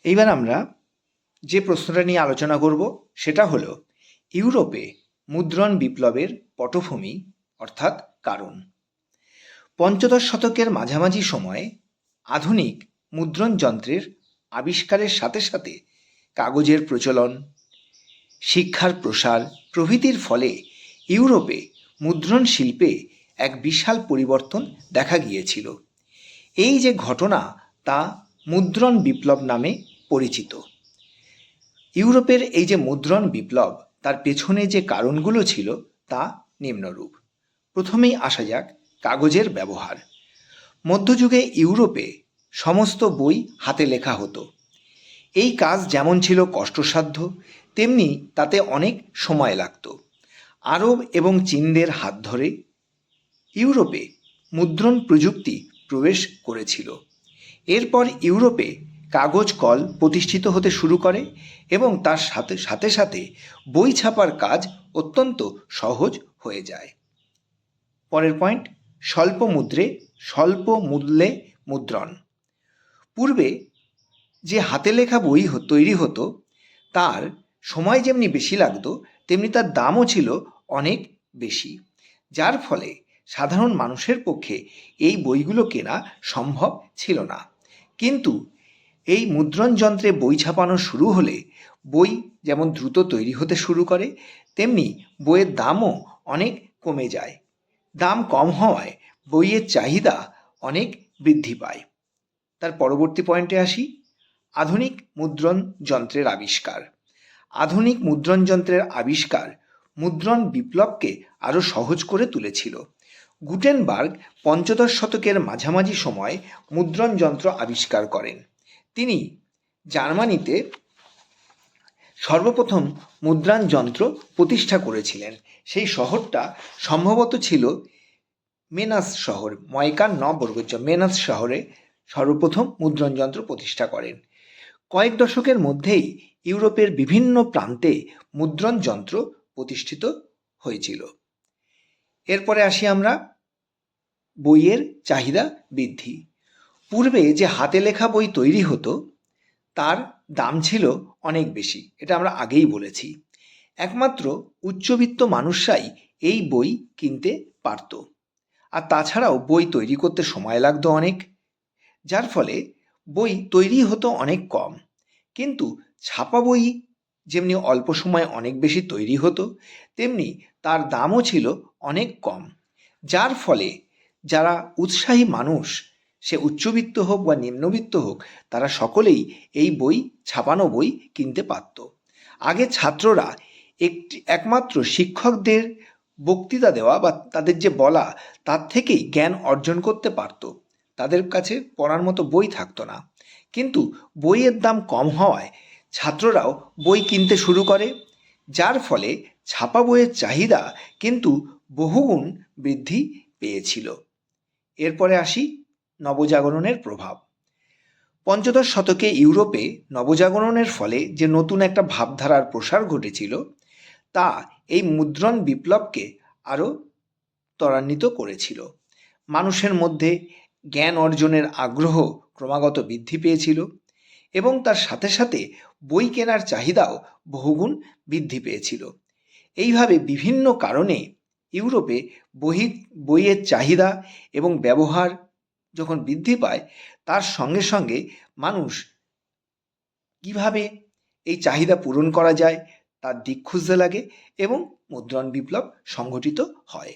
এইবার আমরা যে প্রশ্নটা নিয়ে আলোচনা করব সেটা হলো ইউরোপে মুদ্রণ বিপ্লবের পটভূমি অর্থাৎ কারণ। পঞ্চদশ শতকের মাঝামাঝি সময়ে আধুনিক মুদ্রণ যন্ত্রের আবিষ্কারের সাথে সাথে কাগজের প্রচলন, শিক্ষার প্রসার প্রভৃতির ফলে ইউরোপে মুদ্রণ শিল্পে এক বিশাল পরিবর্তন দেখা গিয়েছিল। এই যে ঘটনা তা মুদ্রণ বিপ্লব নামে পরিচিত। ইউরোপের এই যে মুদ্রণ বিপ্লব তার পেছনে যে কারণগুলো ছিল তা নিম্নরূপ। প্রথমেই আসা যাক কাগজের ব্যবহার। মধ্যযুগে ইউরোপে সমস্ত বই হাতে লেখা হতো। এই কাজ যেমন ছিল কষ্টসাধ্য, তেমনি তাতে অনেক সময় লাগত। আরব এবং চীনদের হাত ধরে ইউরোপে মুদ্রণ প্রযুক্তি প্রবেশ করেছিল। এরপর ইউরোপে কাগজ কল প্রতিষ্ঠিত হতে শুরু করে এবং তার সাথে সাথে বই ছাপার কাজ অত্যন্ত সহজ হয়ে যায়। পরের পয়েন্ট, স্বল্প মূল্যে মুদ্রণ। পূর্বে যে হাতে লেখা বই তৈরি হতো তার সময় যেমনি বেশি লাগতো তেমনি তার দামও ছিল অনেক বেশি, যার ফলে সাধারণ মানুষের পক্ষে এই বইগুলো কেনা সম্ভব ছিল না। কিন্তু এই মুদ্রণ যন্ত্রে বই ছাপানো শুরু হলে বই যেমন দ্রুত তৈরি হতে শুরু করে, তেমনি বইয়ের দামও অনেক কমে যায়। দাম কম হওয়ায় বইয়ের চাহিদা অনেক বৃদ্ধি পায়। তার পরবর্তী পয়েন্টে আসি, আধুনিক মুদ্রণ যন্ত্রের আবিষ্কার। আধুনিক মুদ্রণ যন্ত্রের আবিষ্কার মুদ্রণ বিপ্লবকে আরও সহজ করে তুলেছিল। গুটেনবার্গ পঞ্চদশ শতকের মাঝামাঝি সময় মুদ্রণ যন্ত্র আবিষ্কার করেন। তিনি জার্মানিতে সর্বপ্রথম মুদ্রণ যন্ত্র প্রতিষ্ঠা করেছিলেন। সেই শহরটা সম্ভবত ছিল মেনাস শহর, ময়কার নবর্গজ মেনাস শহরে সর্বপ্রথম মুদ্রণ যন্ত্র প্রতিষ্ঠা করেন। কয়েক দশকের মধ্যেই ইউরোপের বিভিন্ন প্রান্তে মুদ্রণ যন্ত্র প্রতিষ্ঠিত হয়েছিল। এরপরে আসি আমরা বইয়ের চাহিদা বৃদ্ধি। পূর্বে যে হাতে লেখা বই তৈরি হতো তার দাম ছিল অনেক বেশি, এটা আমরা আগেই বলেছি। একমাত্র উচ্চবিত্ত মানুষরাই এই বই কিনতে পারত, আর তাছাড়াও বই তৈরি করতে সময় লাগতো অনেক, যার ফলে বই তৈরি হতো অনেক কম। কিন্তু ছাপা বই যেমনি অল্প সময়ে অনেক বেশি তৈরি হতো, তেমনি তার দামও ছিল অনেক কম, যার ফলে যারা উৎসাহী মানুষ, সে উচ্চবিত্ত হোক বা নিম্নবিত্ত হোক, তারা সকলেই এই বই, ছাপানো বই কিনতে পারত। আগে ছাত্ররা একমাত্র শিক্ষকদের বক্তৃতা দেওয়া বা তাদের যে বলা তার থেকেই জ্ঞান অর্জন করতে পারত, তাদের কাছে পড়ার মতো বই থাকতো না। কিন্তু বইয়ের দাম কম হওয়ায় ছাত্ররাও বই কিনতে শুরু করে, যার ফলে ছাপা বইয়ের চাহিদা কিন্তু বহুগুণ বৃদ্ধি পেয়েছিল। এরপরে আসি নবজাগরণের প্রভাব। পঞ্চদশ শতকে ইউরোপে নবজাগরণের ফলে যে নতুন একটা ভাবধারার প্রসার ঘটেছিল তা এই মুদ্রণ বিপ্লবকে আরও ত্বরান্বিত করেছিল। মানুষের মধ্যে জ্ঞান অর্জনের আগ্রহ ক্রমাগত বৃদ্ধি পেয়েছিল এবং তার সাথে সাথে বই কেনার চাহিদাও বহুগুণ বৃদ্ধি পেয়েছিল। এইভাবে বিভিন্ন কারণে ইউরোপে বইয়ের চাহিদা এবং ব্যবহার যখন বৃদ্ধি পায়, তার সঙ্গে সঙ্গে মানুষ কিভাবে এই চাহিদা পূরণ করা যায় তার দিক খুঁজতে লাগে এবং মুদ্রণ বিপ্লব সংঘটিত হয়।